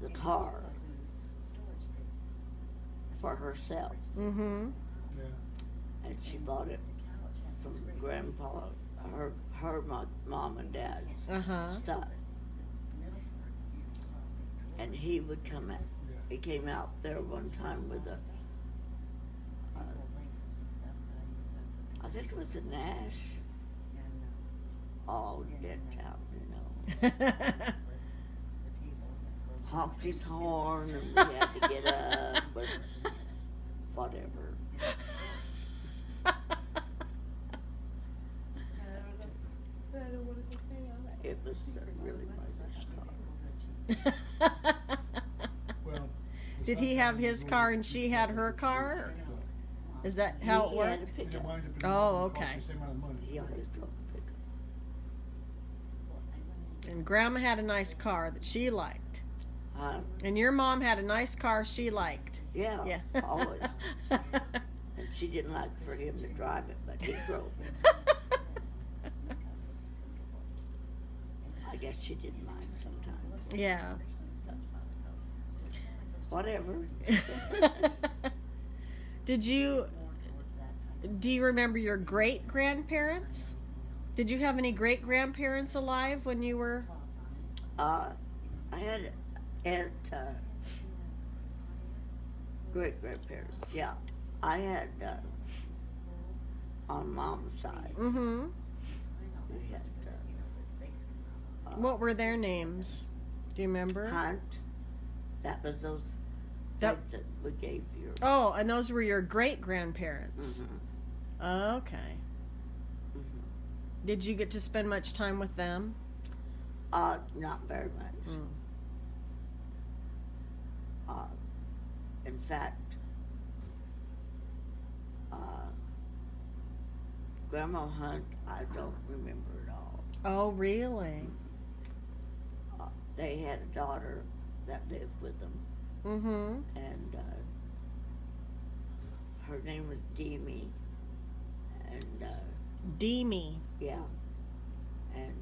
[SPEAKER 2] the car for herself,
[SPEAKER 1] Mm-hmm.
[SPEAKER 3] Yeah.
[SPEAKER 2] and she bought it from Grandpa, my mom and Dad's
[SPEAKER 1] Uh-huh.
[SPEAKER 2] stuff. And he would come out. He came out there one time with a, I think it was a Nash, all decked out, honked his horn, and we had to get up, but whatever. It was really my first car.
[SPEAKER 3] Well.
[SPEAKER 1] Did he have his car and she had her car? Is that how it
[SPEAKER 2] He had
[SPEAKER 1] worked?
[SPEAKER 2] a pickup.
[SPEAKER 1] Oh, okay.
[SPEAKER 3] The same amount of money.
[SPEAKER 2] He always drove a pickup.
[SPEAKER 1] And Grandma had a nice car that she liked.
[SPEAKER 2] Huh?
[SPEAKER 1] And your mom had a nice car she liked.
[SPEAKER 2] Yeah,
[SPEAKER 1] Yeah.
[SPEAKER 2] always. And she didn't like for him to drive it, but he drove it. I guess she didn't mind sometimes.
[SPEAKER 1] Yeah.
[SPEAKER 2] Whatever.
[SPEAKER 1] Do you remember your great grandparents? Did you have any great grandparents alive when you were?
[SPEAKER 2] I had great grandparents. Yeah, I had on Mom's side.
[SPEAKER 1] Mm-hmm.
[SPEAKER 2] We had
[SPEAKER 1] What were their names? Do you remember?
[SPEAKER 2] Hunt. That was those
[SPEAKER 1] That-
[SPEAKER 2] things that we gave your.
[SPEAKER 1] Oh, and those were your great grandparents.
[SPEAKER 2] Mhm,
[SPEAKER 1] Okay.
[SPEAKER 2] mhm.
[SPEAKER 1] Did you get to spend much time with them?
[SPEAKER 2] Not very much.
[SPEAKER 1] Mm.
[SPEAKER 2] In fact, Grandma Hunt, I don't remember at all.
[SPEAKER 1] Oh, really?
[SPEAKER 2] They had a daughter that lived with them,
[SPEAKER 1] Mm-hmm.
[SPEAKER 2] and her name was Demi, and
[SPEAKER 1] Deemy.
[SPEAKER 2] yeah, and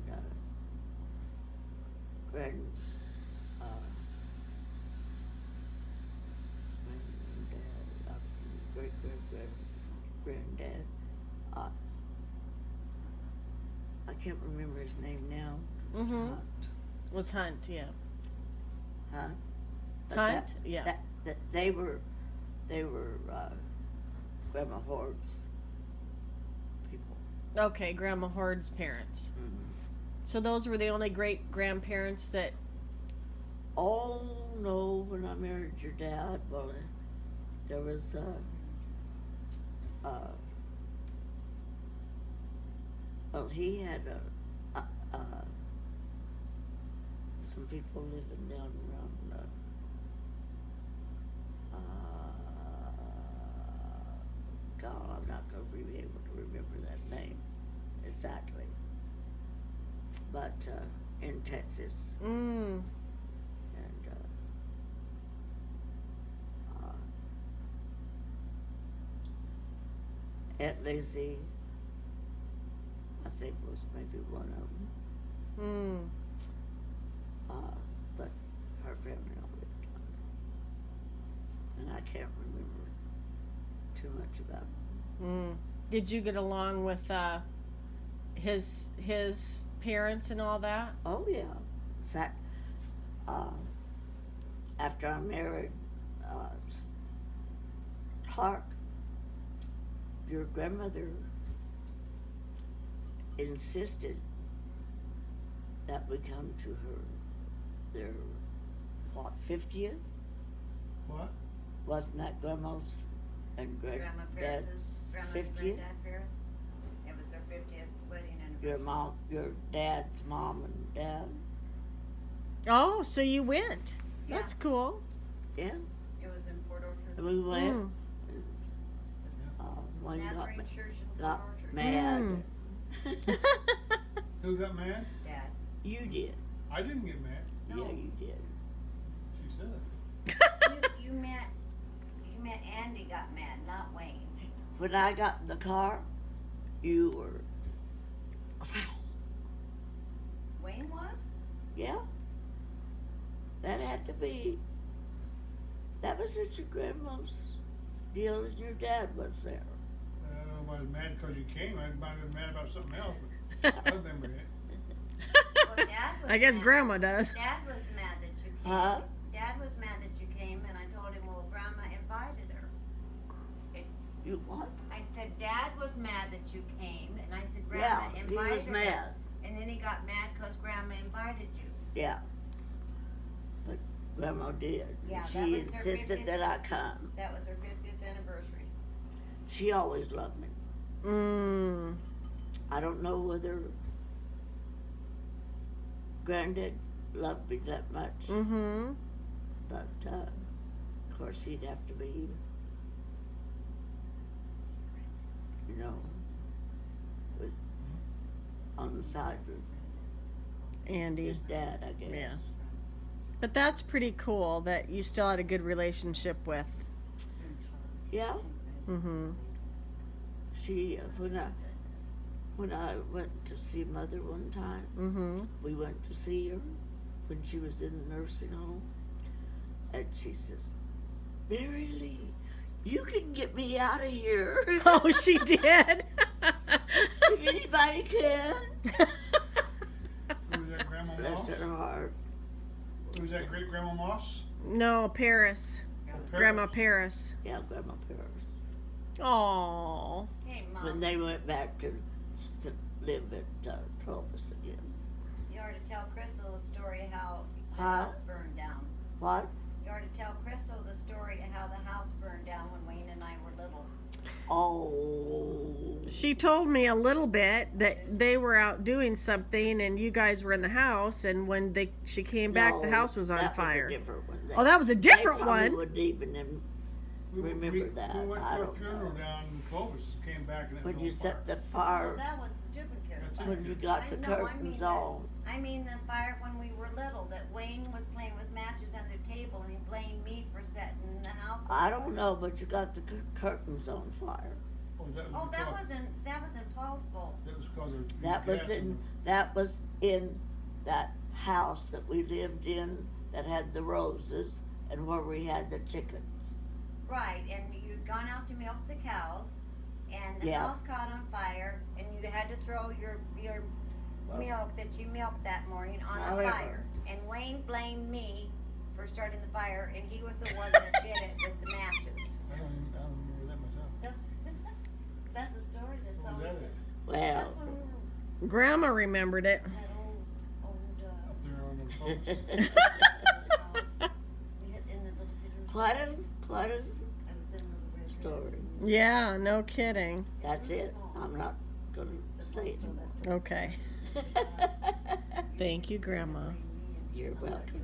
[SPEAKER 2] grand, granddad, I can't remember his name now. It's
[SPEAKER 1] Mhm.
[SPEAKER 2] Hunt.
[SPEAKER 1] Was Hunt, yeah.
[SPEAKER 2] Huh? But
[SPEAKER 1] Hunt? Yeah.
[SPEAKER 2] That they were Grandma Horde's people.
[SPEAKER 1] Okay, Grandma Horde's parents.
[SPEAKER 2] Mm-hmm.
[SPEAKER 1] So those were the only great grandparents that.
[SPEAKER 2] Oh no! When I married your dad, well, there was well, he had some people living down around. God, I'm not going to be able to remember that name exactly. But in Texas,
[SPEAKER 1] Mm.
[SPEAKER 2] and Aunt Lizzie, I think was maybe one of them.
[SPEAKER 1] Mm.
[SPEAKER 2] But her family all lived on it. And I can't remember too much about it.
[SPEAKER 1] Mm. Did you get along with his parents and all that?
[SPEAKER 2] Oh yeah. In fact, after I married Clark, your grandmother insisted that we come to their 50th?
[SPEAKER 3] What?
[SPEAKER 2] Wasn't that Grandma's and
[SPEAKER 4] Grandma
[SPEAKER 2] Granddad's
[SPEAKER 4] Paris's, Grandma and
[SPEAKER 2] 50th?
[SPEAKER 4] Granddad Paris. It was their 50th wedding anniversary.
[SPEAKER 2] Your dad's mom and dad?
[SPEAKER 1] Oh, so you went.
[SPEAKER 4] Yeah.
[SPEAKER 1] That's cool.
[SPEAKER 2] Yeah,
[SPEAKER 4] It was in Port
[SPEAKER 2] and
[SPEAKER 4] Orchard.
[SPEAKER 2] we went.
[SPEAKER 1] Mm.
[SPEAKER 2] One
[SPEAKER 4] Nazarene Church in Port
[SPEAKER 2] got
[SPEAKER 4] Orchard.
[SPEAKER 2] mad.
[SPEAKER 3] Who got mad?
[SPEAKER 4] Dad.
[SPEAKER 2] You did.
[SPEAKER 3] I didn't get mad.
[SPEAKER 4] No.
[SPEAKER 2] Yeah, you did.
[SPEAKER 3] She said it.
[SPEAKER 4] You met Andy got mad, not Wayne.
[SPEAKER 2] When I got in the car, you were.
[SPEAKER 4] Wayne was?
[SPEAKER 2] Yeah. That had to be. That was at your grandma's deal, and your dad was there.
[SPEAKER 3] I don't know if I was mad because you came. I might have been mad about something else, but I remember it.
[SPEAKER 4] Well, Dad was
[SPEAKER 1] I guess
[SPEAKER 4] mad.
[SPEAKER 1] Grandma does.
[SPEAKER 4] Dad was mad that you came.
[SPEAKER 2] Huh?
[SPEAKER 4] Dad was mad that you came, and I told him, well, Grandma invited her.
[SPEAKER 2] You what?
[SPEAKER 4] I said, Dad was mad that you came, and I said,
[SPEAKER 2] Yeah,
[SPEAKER 4] Grandma
[SPEAKER 2] he
[SPEAKER 4] invited
[SPEAKER 2] was
[SPEAKER 4] her.
[SPEAKER 2] mad.
[SPEAKER 4] And then he got mad because Grandma invited you.
[SPEAKER 2] Yeah. But Grandma did.
[SPEAKER 4] Yeah,
[SPEAKER 2] She
[SPEAKER 4] that was her
[SPEAKER 2] insisted
[SPEAKER 4] 50th.
[SPEAKER 2] that I come.
[SPEAKER 4] That was her 50th anniversary.
[SPEAKER 2] She always loved me.
[SPEAKER 1] Mm.
[SPEAKER 2] I don't know whether Granddad loved me that much,
[SPEAKER 1] Mm-hmm.
[SPEAKER 2] but of course he'd have to be, with on the side of
[SPEAKER 1] Andy.
[SPEAKER 2] his dad, I guess.
[SPEAKER 1] Yeah. But that's pretty cool that you still had a good relationship with.
[SPEAKER 2] Yeah.
[SPEAKER 1] Mm-hmm.
[SPEAKER 2] She when I went to see Mother one time,
[SPEAKER 1] Mm-hmm.
[SPEAKER 2] we went to see her when she was in the nursing home, and she says, "Mary Lee, you can get me out of here
[SPEAKER 1] Oh, she did.
[SPEAKER 2] if anybody can."
[SPEAKER 3] Who was that, Grandma
[SPEAKER 2] Bless
[SPEAKER 3] Moss?
[SPEAKER 2] her heart.
[SPEAKER 3] Who was that, Great Grandma Moss?
[SPEAKER 1] No, Paris.
[SPEAKER 3] Oh,
[SPEAKER 1] Grandma Paris.
[SPEAKER 2] Yeah, Grandma Paris.
[SPEAKER 1] Oh.
[SPEAKER 4] Hey, Mom,
[SPEAKER 2] When they went back to live at Clovis again.
[SPEAKER 4] you ought to tell Crystal the story of how the
[SPEAKER 2] Huh?
[SPEAKER 4] house burned down.
[SPEAKER 2] What?
[SPEAKER 4] You ought to tell Crystal the story of how the house burned down when Wayne and I were little.
[SPEAKER 2] Oh.
[SPEAKER 1] She told me a little bit that they were out doing something and you guys were in the house, and when she came back, the
[SPEAKER 2] No,
[SPEAKER 1] house was on
[SPEAKER 2] that
[SPEAKER 1] fire.
[SPEAKER 2] Was a different one.
[SPEAKER 1] Oh, that was a different
[SPEAKER 2] they probably
[SPEAKER 1] one.
[SPEAKER 2] Wouldn't even remember that.
[SPEAKER 3] We went
[SPEAKER 2] I
[SPEAKER 3] to a
[SPEAKER 2] don't
[SPEAKER 3] funeral
[SPEAKER 2] know.
[SPEAKER 3] down in Clovis, came back and it
[SPEAKER 2] When
[SPEAKER 3] was
[SPEAKER 2] you
[SPEAKER 3] on
[SPEAKER 2] set
[SPEAKER 3] fire.
[SPEAKER 2] the fire,
[SPEAKER 4] Well, that was the duplicate
[SPEAKER 3] That's
[SPEAKER 4] fire.
[SPEAKER 2] when you got the
[SPEAKER 4] I know, I mean
[SPEAKER 2] curtains
[SPEAKER 4] that-
[SPEAKER 2] on.
[SPEAKER 4] I mean the fire when we were little, that Wayne was playing with matches under the table and he blamed me for setting the house on
[SPEAKER 2] I don't
[SPEAKER 4] fire.
[SPEAKER 2] know, but you got the curtains on fire.
[SPEAKER 3] Oh, that was
[SPEAKER 4] Oh, that
[SPEAKER 3] because-
[SPEAKER 4] was in Paul's bowl.
[SPEAKER 3] That was because of
[SPEAKER 2] That was
[SPEAKER 3] gas
[SPEAKER 2] in that house that we lived in that had the roses and where we had the chickens.
[SPEAKER 4] Right, and you'd gone out to milk the cows, and the
[SPEAKER 2] Yeah.
[SPEAKER 4] house caught on fire, and you had to throw your milk that you milked that morning on the
[SPEAKER 2] However.
[SPEAKER 4] fire. And Wayne blamed me for starting the fire, and he was the one that did it with the matches.
[SPEAKER 3] I don't remember that myself.
[SPEAKER 4] That's the story that's
[SPEAKER 3] What was
[SPEAKER 4] always.
[SPEAKER 3] that at?
[SPEAKER 4] That's
[SPEAKER 2] Well,
[SPEAKER 4] when we were
[SPEAKER 1] Grandma remembered it.
[SPEAKER 4] that old
[SPEAKER 3] Up there on the Clovis.
[SPEAKER 4] house. We hit in the little pictures.
[SPEAKER 2] quite a
[SPEAKER 4] I was in the little red dress.
[SPEAKER 2] story.
[SPEAKER 1] Yeah, no kidding.
[SPEAKER 2] That's it. I'm not gonna say it.
[SPEAKER 1] Okay. Thank you, Grandma.
[SPEAKER 2] You're welcome.